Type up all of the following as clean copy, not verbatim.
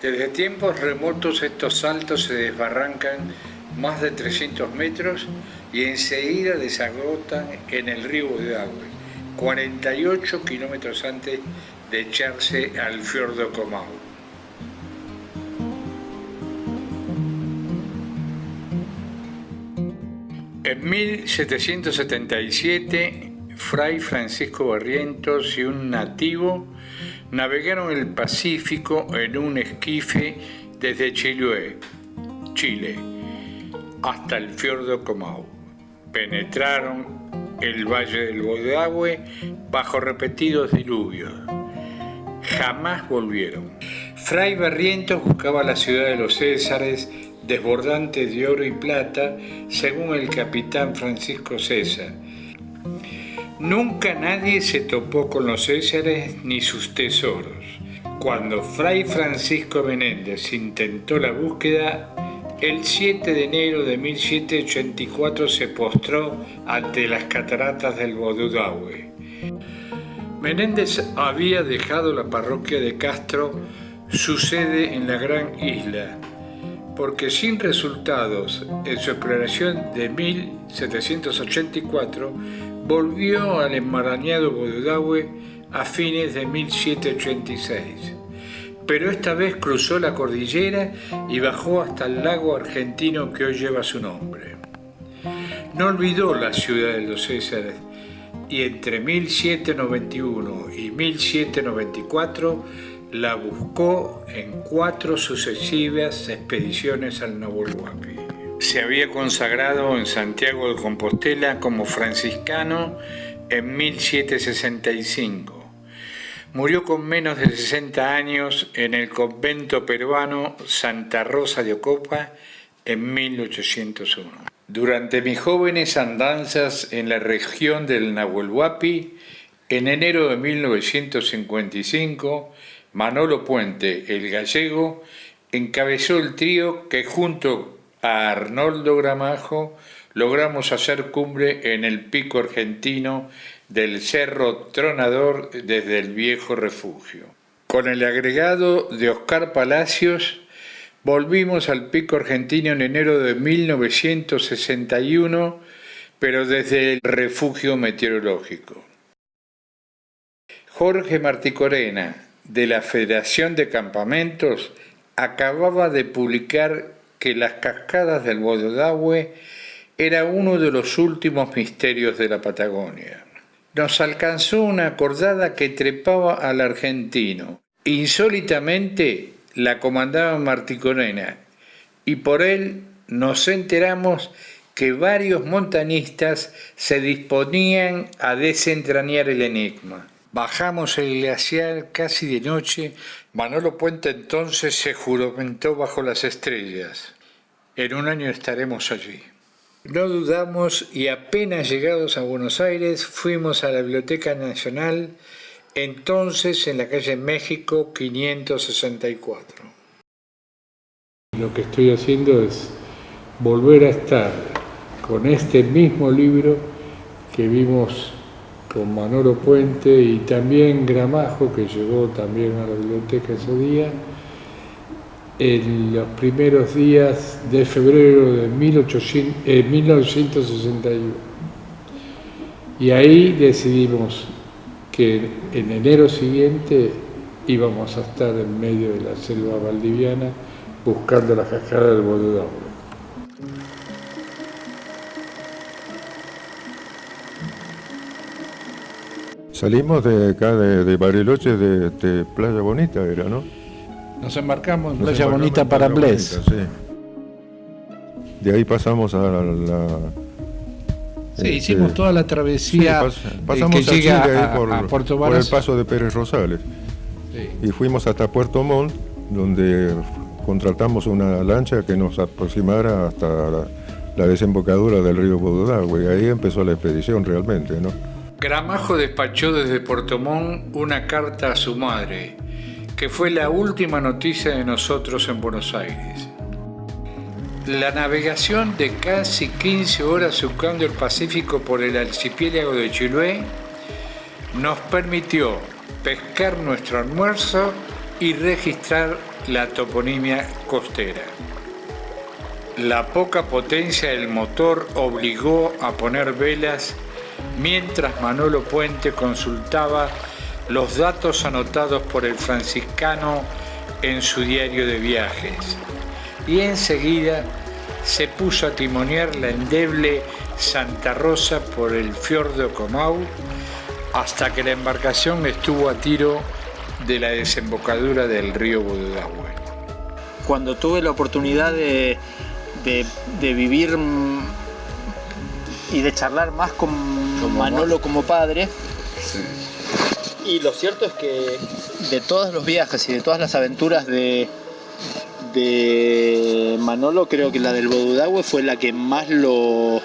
Desde tiempos remotos estos saltos se desbarrancan más de 300 metros y enseguida desagotan en el río Bodedague, 48 kilómetros antes de echarse al fiordo Comau. En 1777, Fray Francisco Barrientos y un nativo navegaron el Pacífico en un esquife desde Chiloé, Chile, hasta el fiordo Comau. Penetraron el valle del Bodedague bajo repetidos diluvios. Jamás volvieron. Fray Barrientos buscaba la ciudad de los Césares, desbordante de oro y plata, según el capitán Francisco César. Nunca nadie se topó con los Césares ni sus tesoros. Cuando Fray Francisco Menéndez intentó la búsqueda, el 7 de enero de 1784 se postró ante las cataratas del Bodedague. Menéndez había dejado la parroquia de Castro, su sede en la gran isla, porque sin resultados en su exploración de 1784, volvió al enmarañado Bodedague a fines de 1786. Pero esta vez cruzó la cordillera y bajó hasta el lago argentino que hoy lleva su nombre. No olvidó la ciudad de los Césares y entre 1791 y 1794 la buscó en 4 sucesivas expediciones al Nahuel Huapi. Se había consagrado en Santiago de Compostela como franciscano en 1765. Murió con menos de 60 años en el convento peruano Santa Rosa de Ocopa en 1801. Durante mis jóvenes andanzas en la región del Nahuel Huapi, en enero de 1955, Manolo Puente, el gallego, encabezó el trío que junto a Arnoldo Gramajo logramos hacer cumbre en el pico argentino del Cerro Tronador desde el viejo refugio. Con el agregado de Oscar Palacios, volvimos al pico argentino en enero de 1961, pero desde el refugio meteorológico. Jorge Marticorena, de la Federación de Campamentos, acababa de publicar que las cascadas del Bodedague era uno de los últimos misterios de la Patagonia. Nos alcanzó una acordada que trepaba al argentino. Insólitamente la comandaba Marticorena y por él nos enteramos que varios montañistas se disponían a desentrañar el enigma. Bajamos el glaciar casi de noche. Manolo Puente entonces se juramentó bajo las estrellas. En un año estaremos allí. No dudamos y apenas llegados a Buenos Aires fuimos a la Biblioteca Nacional, entonces en la calle México 564. Lo que estoy haciendo es volver a estar con este mismo libro que vimos con Manolo Puente y también Gramajo, que llegó también a la biblioteca ese día, en los primeros días de febrero de 1961. Y ahí decidimos que en enero siguiente íbamos a estar en medio de la selva valdiviana buscando la cascada del Bodedague. Salimos de acá de Bariloche, de Playa Bonita era, ¿no? Nos embarcamos en Playa Bonita para Bles. Sí. De ahí pasamos a la... Sí, hicimos toda la travesía pasamos que llega a Puerto Varas. Por el paso de Pérez Rosales. Sí. Y fuimos hasta Puerto Montt, donde contratamos una lancha que nos aproximara hasta la desembocadura del río Bodedague. Y ahí empezó la expedición realmente, ¿no? Gramajo despachó desde Puerto Montt una carta a su madre, que fue la última noticia de nosotros en Buenos Aires. La navegación de casi 15 horas surcando el Pacífico por el archipiélago de Chiloé nos permitió pescar nuestro almuerzo y registrar la toponimia costera. La poca potencia del motor obligó a poner velas mientras Manolo Puente consultaba los datos anotados por el franciscano en su diario de viajes, y enseguida se puso a timonear la endeble Santa Rosa por el fiordo Comau hasta que la embarcación estuvo a tiro de la desembocadura del río Budadahue. Cuando tuve la oportunidad de vivir y de charlar más con Manolo como padre, sí. Y lo cierto es que de todos los viajes y de todas las aventuras de Manolo, creo que la del Budadahue fue la que más lo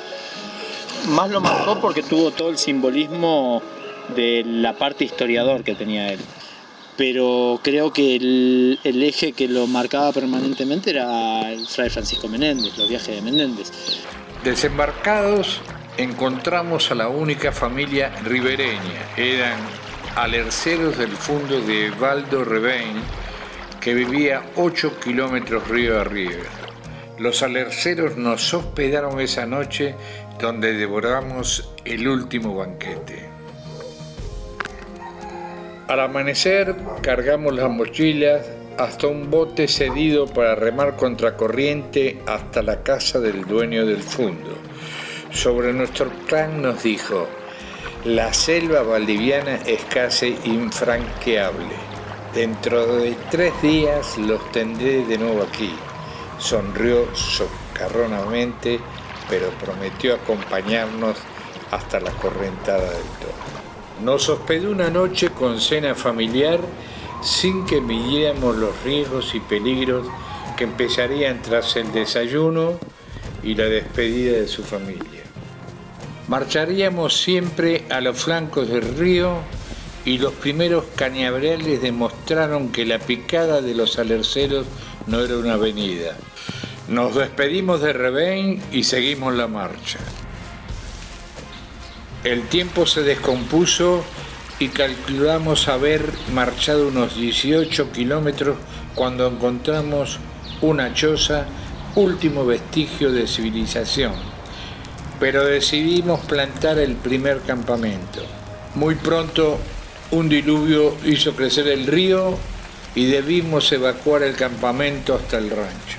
marcó, porque tuvo todo el simbolismo de la parte historiador que tenía él. Pero creo que el eje que lo marcaba permanentemente era el Fray Francisco Menéndez, los viajes de Menéndez. Desembarcados, encontramos a la única familia ribereña. Eran alerceros del fundo de Valdo Rebein, que vivía 8 kilómetros río arriba. Los alerceros nos hospedaron esa noche, donde devoramos el último banquete. Al amanecer cargamos las mochilas hasta un bote cedido para remar contracorriente hasta la casa del dueño del fundo. Sobre nuestro plan nos dijo: la selva valdiviana es casi infranqueable. Dentro de 3 días los tendré de nuevo aquí. Sonrió socarronamente, pero prometió acompañarnos hasta la correntada del Toro. Nos hospedó una noche con cena familiar sin que midiéramos los riesgos y peligros que empezarían tras el desayuno y la despedida de su familia. Marcharíamos siempre a los flancos del río y los primeros cañaverales demostraron que la picada de los alerceros no era una avenida. Nos despedimos de Rebein y seguimos la marcha. El tiempo se descompuso y calculamos haber marchado unos 18 kilómetros cuando encontramos una choza, último vestigio de civilización. Pero decidimos plantar el primer campamento. Muy pronto un diluvio hizo crecer el río y debimos evacuar el campamento hasta el rancho.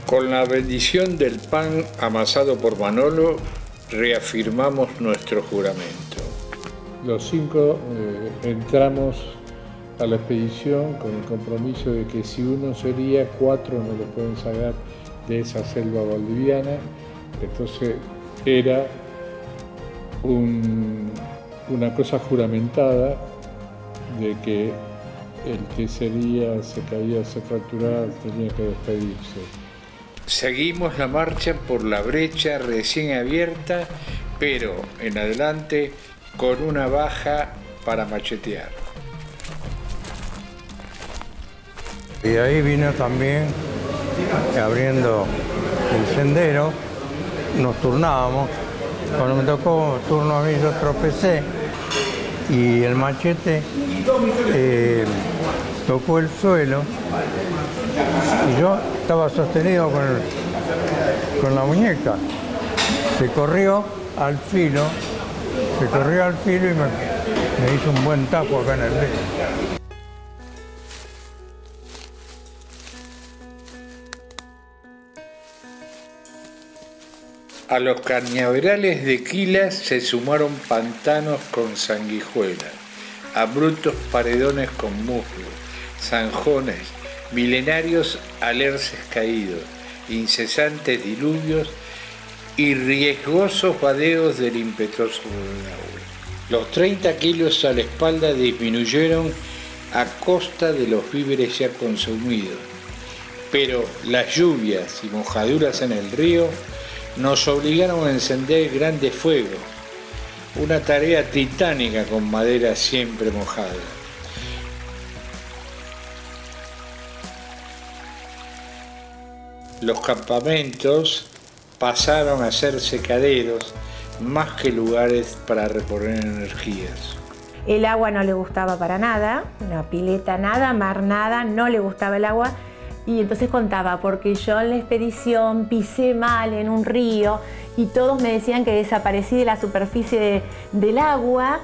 Con la bendición del pan amasado por Manolo, reafirmamos nuestro juramento. Los 5 entramos a la expedición con el compromiso de que si uno sería, 4 no lo pueden sacar de esa selva valdiviana. Entonces era una cosa juramentada de que el que se caía, se fracturaba, tenía que despedirse. Seguimos la marcha por la brecha recién abierta, pero en adelante con una baja para machetear. Y ahí vino también abriendo el sendero, nos turnábamos. Cuando me tocó turno a mí, yo tropecé y el machete tocó el suelo y yo estaba sostenido con la muñeca. Se corrió al filo y me hizo un buen tapo acá en el dedo. A los cañaverales de Quilas se sumaron pantanos con sanguijuelas, abruptos paredones con musgo, zanjones, milenarios alerces caídos, incesantes diluvios y riesgosos vadeos del impetuoso Budadahue. Los 30 kilos a la espalda disminuyeron a costa de los víveres ya consumidos, pero las lluvias y mojaduras en el río nos obligaron a encender grandes fuegos, una tarea titánica con madera siempre mojada. Los campamentos pasaron a ser secaderos más que lugares para reponer energías. El agua no le gustaba para nada, una pileta nada, mar nada, no le gustaba el agua. Y entonces contaba, porque yo en la expedición pisé mal en un río y todos me decían que desaparecí de la superficie del agua,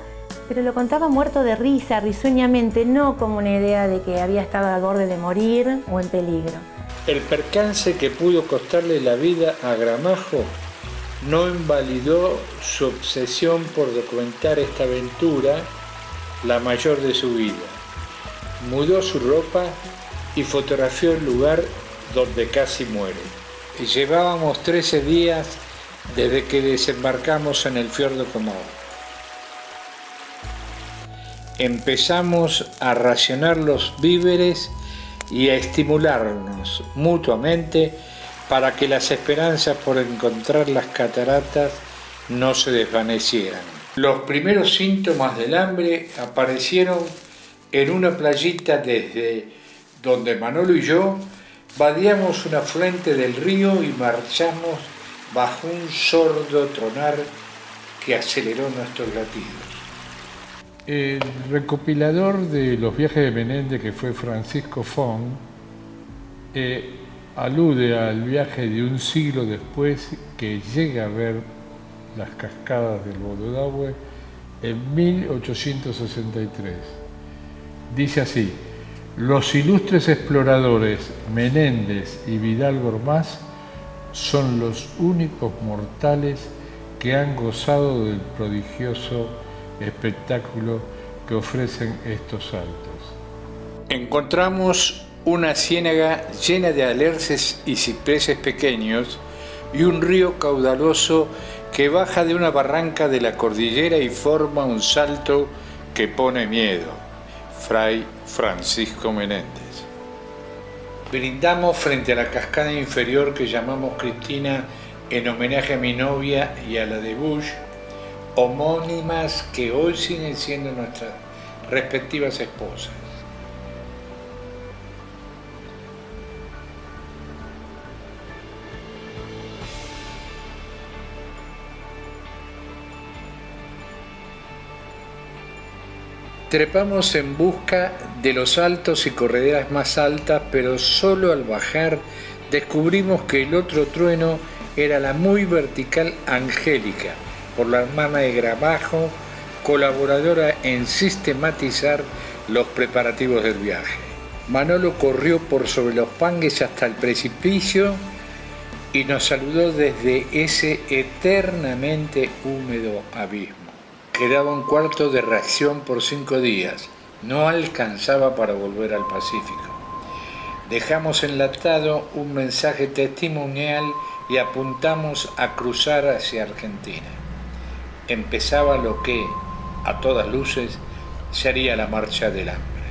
pero lo contaba muerto de risa, risueñamente, no como una idea de que había estado al borde de morir o en peligro. El percance que pudo costarle la vida a Gramajo no invalidó su obsesión por documentar esta aventura, la mayor de su vida. Mudó su ropa y fotografió el lugar donde casi muere. Y llevábamos 13 días desde que desembarcamos en el fiordo Comau. Empezamos a racionar los víveres y a estimularnos mutuamente para que las esperanzas por encontrar las cataratas no se desvanecieran. Los primeros síntomas del hambre aparecieron en una playita desde donde Manolo y yo vadeamos un afluente del río y marchamos bajo un sordo tronar que aceleró nuestros latidos. El recopilador de los viajes de Menéndez, que fue Francisco Fong, alude al viaje de un siglo después que llega a ver las cascadas del Bododawe en 1863. Dice así: los ilustres exploradores Menéndez y Vidal Gormaz son los únicos mortales que han gozado del prodigioso espectáculo que ofrecen estos saltos. Encontramos una ciénaga llena de alerces y cipreses pequeños y un río caudaloso que baja de una barranca de la cordillera y forma un salto que pone miedo. Fray Francisco Menéndez. Brindamos frente a la cascada inferior que llamamos Cristina en homenaje a mi novia y a la de Bush, homónimas que hoy siguen siendo nuestras respectivas esposas. Trepamos en busca de los altos y correderas más altas, pero solo al bajar descubrimos que el otro trueno era la muy vertical Angélica, por la hermana de Gramajo, colaboradora en sistematizar los preparativos del viaje. Manolo corrió por sobre los pangues hasta el precipicio y nos saludó desde ese eternamente húmedo abismo. Quedaba un cuarto de reacción por 5 días, no alcanzaba para volver al Pacífico. Dejamos enlatado un mensaje testimonial y apuntamos a cruzar hacia Argentina. Empezaba lo que, a todas luces, sería la marcha del hambre.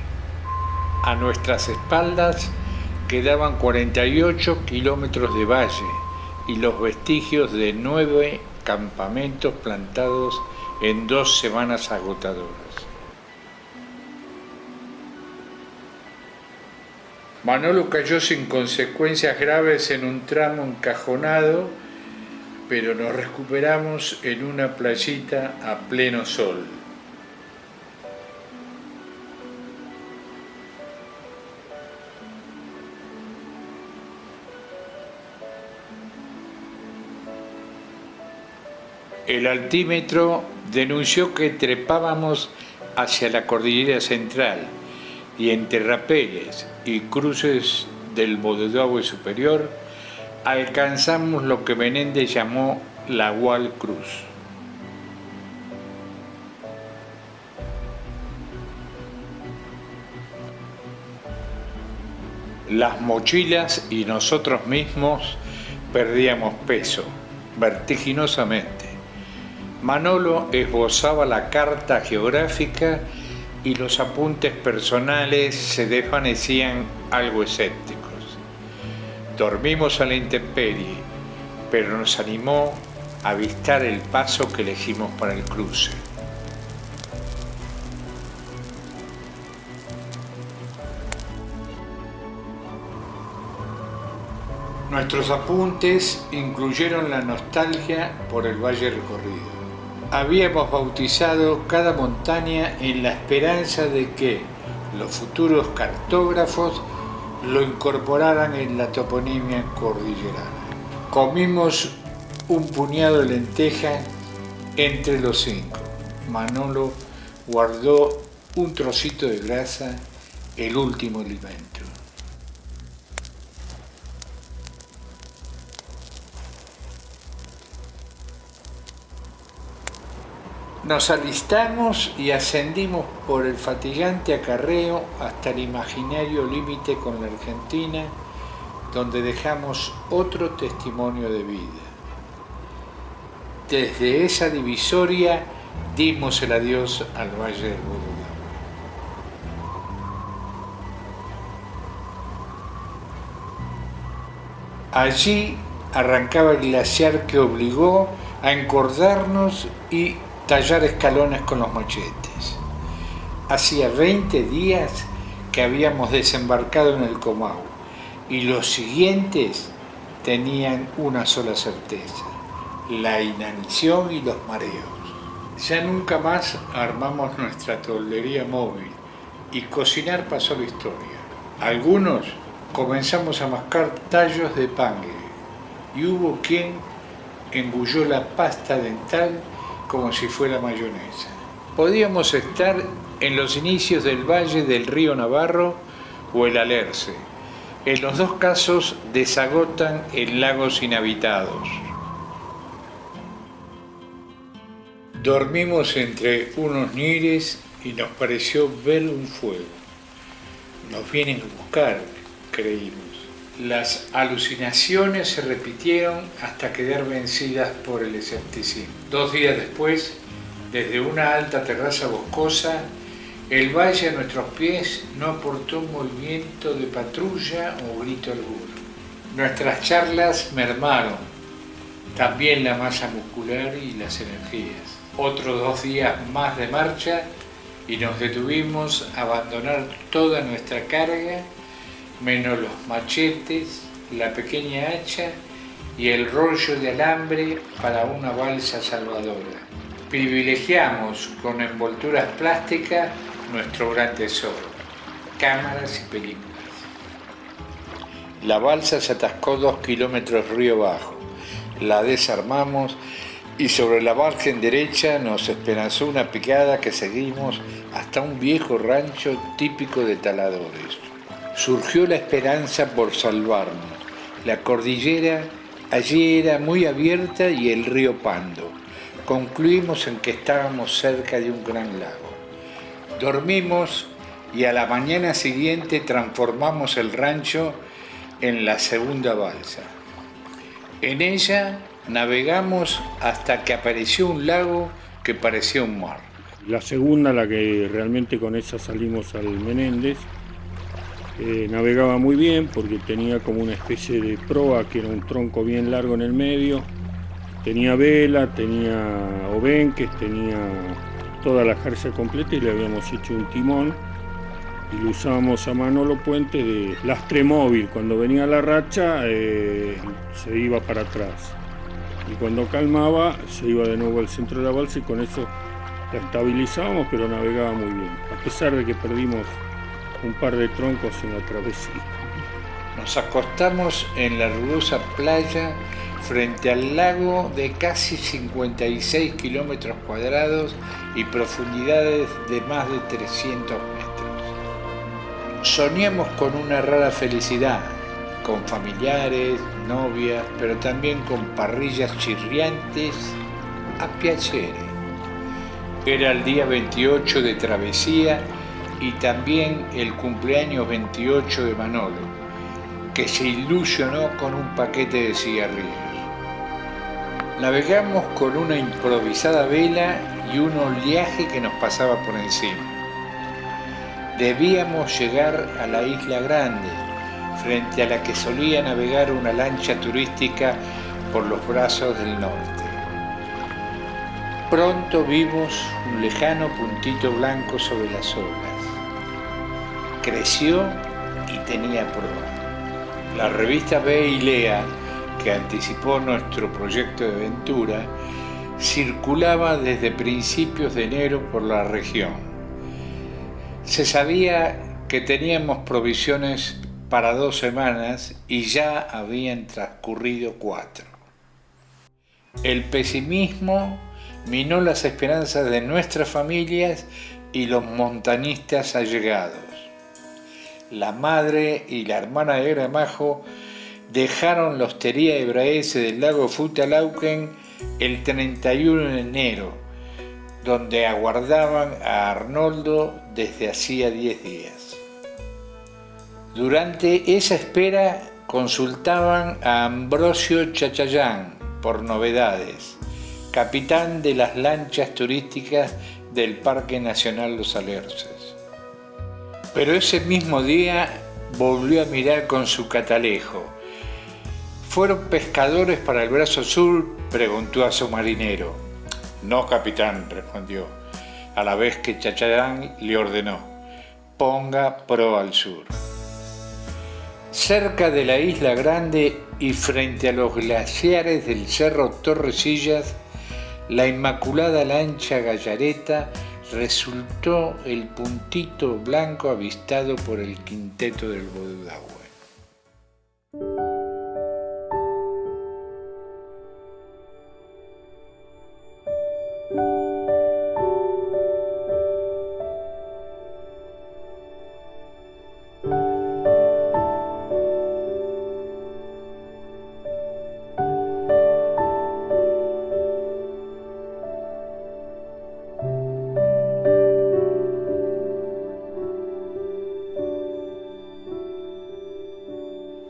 A nuestras espaldas quedaban 48 kilómetros de valle y los vestigios de 9 campamentos plantados en 2 semanas agotadoras. Manolo cayó sin consecuencias graves en un tramo encajonado, pero nos recuperamos en una playita a pleno sol. El altímetro denunció que trepábamos hacia la cordillera central y entre rapeles y cruces del Bododawe superior alcanzamos lo que Menéndez llamó la Gual Cruz. Las mochilas y nosotros mismos perdíamos peso vertiginosamente. Manolo esbozaba la carta geográfica y los apuntes personales se desvanecían algo escépticos. Dormimos a la intemperie, pero nos animó a avistar el paso que elegimos para el cruce. Nuestros apuntes incluyeron la nostalgia por el valle recorrido. Habíamos bautizado cada montaña en la esperanza de que los futuros cartógrafos lo incorporaran en la toponimia cordillerana. Comimos un puñado de lenteja entre los 5. Manolo guardó un trocito de grasa, el último alimento. Nos alistamos y ascendimos por el fatigante acarreo hasta el imaginario límite con la Argentina, donde dejamos otro testimonio de vida. Desde esa divisoria dimos el adiós al Valle del Bododague. Allí arrancaba el glaciar que obligó a encordarnos y tallar escalones con los machetes. Hacía 20 días que habíamos desembarcado en el Comau y los siguientes tenían una sola certeza: la inanición y los mareos. Ya nunca más armamos nuestra toldería móvil y cocinar pasó la historia. Algunos comenzamos a mascar tallos de pangue y hubo quien engulló la pasta dental como si fuera mayonesa. Podíamos estar en los inicios del valle del río Navarro o el Alerce. En los dos casos desagotan en lagos inhabitados. Dormimos entre unos nires y nos pareció ver un fuego. Nos vienen a buscar, creímos. Las alucinaciones se repitieron hasta quedar vencidas por el escepticismo. 2 días después, desde una alta terraza boscosa, el valle a nuestros pies no aportó movimiento de patrulla o grito alguno. Nuestras charlas mermaron, también la masa muscular y las energías. Otros 2 días más de marcha y nos detuvimos a abandonar toda nuestra carga, menos los machetes, la pequeña hacha y el rollo de alambre para una balsa salvadora. Privilegiamos con envolturas plásticas nuestro gran tesoro, cámaras y películas. La balsa se atascó 2 kilómetros río abajo, la desarmamos y sobre la margen derecha nos esperanzó una picada que seguimos hasta un viejo rancho típico de taladores. Surgió la esperanza por salvarnos. La cordillera allí era muy abierta y el río Pando. Concluimos en que estábamos cerca de un gran lago. Dormimos y a la mañana siguiente transformamos el rancho en la segunda balsa. En ella navegamos hasta que apareció un lago que parecía un mar. La segunda, la que realmente con esa salimos al Menéndez, navegaba muy bien porque tenía como una especie de proa que era un tronco bien largo en el medio, tenía vela, tenía obenques, tenía toda la jarcia completa y le habíamos hecho un timón y lo usábamos a Manolo Puente de lastre móvil. Cuando venía la racha se iba para atrás y cuando calmaba se iba de nuevo al centro de la balsa y con eso la estabilizábamos, pero navegaba muy bien, a pesar de que perdimos un par de troncos en la travesía. Nos acostamos en la rugosa playa frente al lago de casi 56 kilómetros cuadrados y profundidades de más de 300 metros. Soñamos con una rara felicidad, con familiares, novias, pero también con parrillas chirriantes a piacere. Era el día 28 de travesía y también el cumpleaños 28 de Manolo, que se ilusionó con un paquete de cigarrillos. Navegamos con una improvisada vela y un oleaje que nos pasaba por encima. Debíamos llegar a la Isla Grande, frente a la que solía navegar una lancha turística por los brazos del norte. Pronto vimos un lejano puntito blanco sobre las olas. Creció y tenía proa. La revista B y Lea, que anticipó nuestro proyecto de aventura, circulaba desde principios de enero por la región. Se sabía que teníamos provisiones para 2 semanas y ya habían transcurrido 4. El pesimismo minó las esperanzas de nuestras familias y los montañistas allegados. La madre y la hermana de Gramajo dejaron la hostería de Braese del lago Futtalauken el 31 de enero, donde aguardaban a Arnoldo desde hacía 10 días. Durante esa espera consultaban a Ambrosio Chachayán por novedades, capitán de las lanchas turísticas del Parque Nacional Los Alerces. Pero ese mismo día volvió a mirar con su catalejo. ¿Fueron pescadores para el brazo sur?, preguntó a su marinero. No, capitán, respondió, a la vez que Chachayán le ordenó, ponga proa al sur. Cerca de la Isla Grande y frente a los glaciares del Cerro Torrecillas, la inmaculada lancha Gallareta resultó el puntito blanco avistado por el quinteto del Bodeudahue.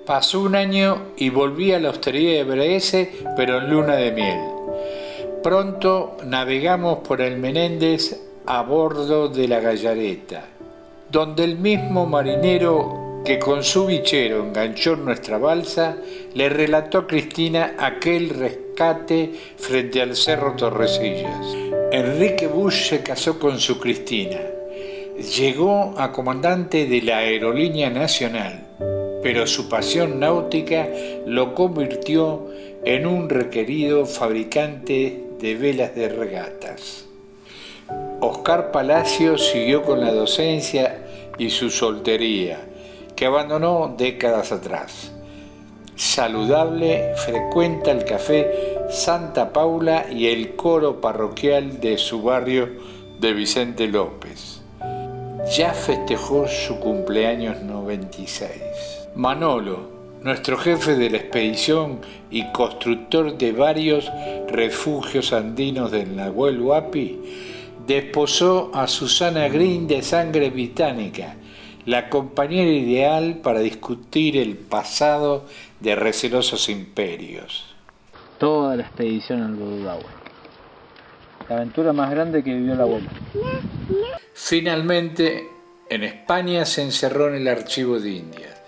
Pasó un año y volví a la hostería de Braese, pero en luna de miel. Pronto navegamos por el Menéndez a bordo de la Gallareta, donde el mismo marinero que con su bichero enganchó nuestra balsa, le relató a Cristina aquel rescate frente al Cerro Torrecillas. Enrique Busch se casó con su Cristina. Llegó a comandante de la Aerolínea Nacional, pero su pasión náutica lo convirtió en un requerido fabricante de velas de regatas. Oscar Palacio siguió con la docencia y su soltería, que abandonó décadas atrás. Saludable, frecuenta el café Santa Paula y el coro parroquial de su barrio de Vicente López. Ya festejó su cumpleaños 96. Manolo, nuestro jefe de la expedición y constructor de varios refugios andinos del Nahuel Huapi, desposó a Susana Green de sangre británica, la compañera ideal para discutir el pasado de recelosos imperios. Toda la expedición al Bodeudahue. La aventura más grande que vivió la abuela. Finalmente, en España se encerró en el archivo de Indias,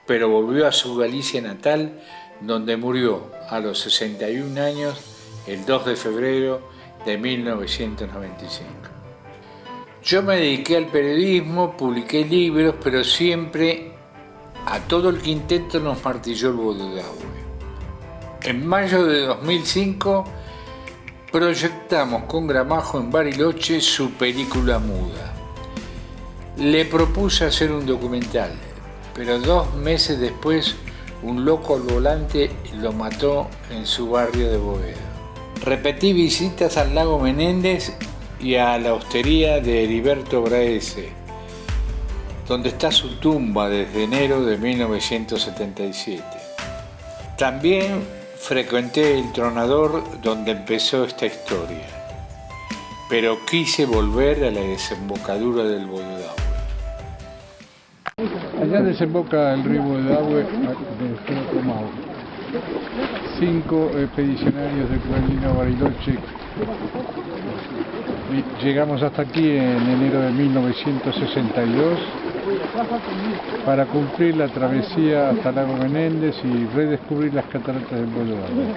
pero volvió a su Galicia natal, donde murió a los 61 años el 2 de febrero de 1995. Yo me dediqué al periodismo, publiqué libros, pero siempre a todo el quinteto nos martilló el Bodeudahue. En mayo de 2005 proyectamos con Gramajo en Bariloche su película muda. Le propuse hacer un documental, pero 2 meses después un loco al volante lo mató en su barrio de Boedo. Repetí visitas al lago Menéndez y a la hostería de Heriberto Braese, donde está su tumba desde enero de 1977. También frecuenté el Tronador, donde empezó esta historia, pero quise volver a la desembocadura del Bodeudahue. Allá desemboca el río Bodeudahue del Cerro Mau. 5 expedicionarios de Pueblino Bariloche. Llegamos hasta aquí en enero de 1962 para cumplir la travesía hasta Lago Menéndez y redescubrir las cataratas del Bodeudahue.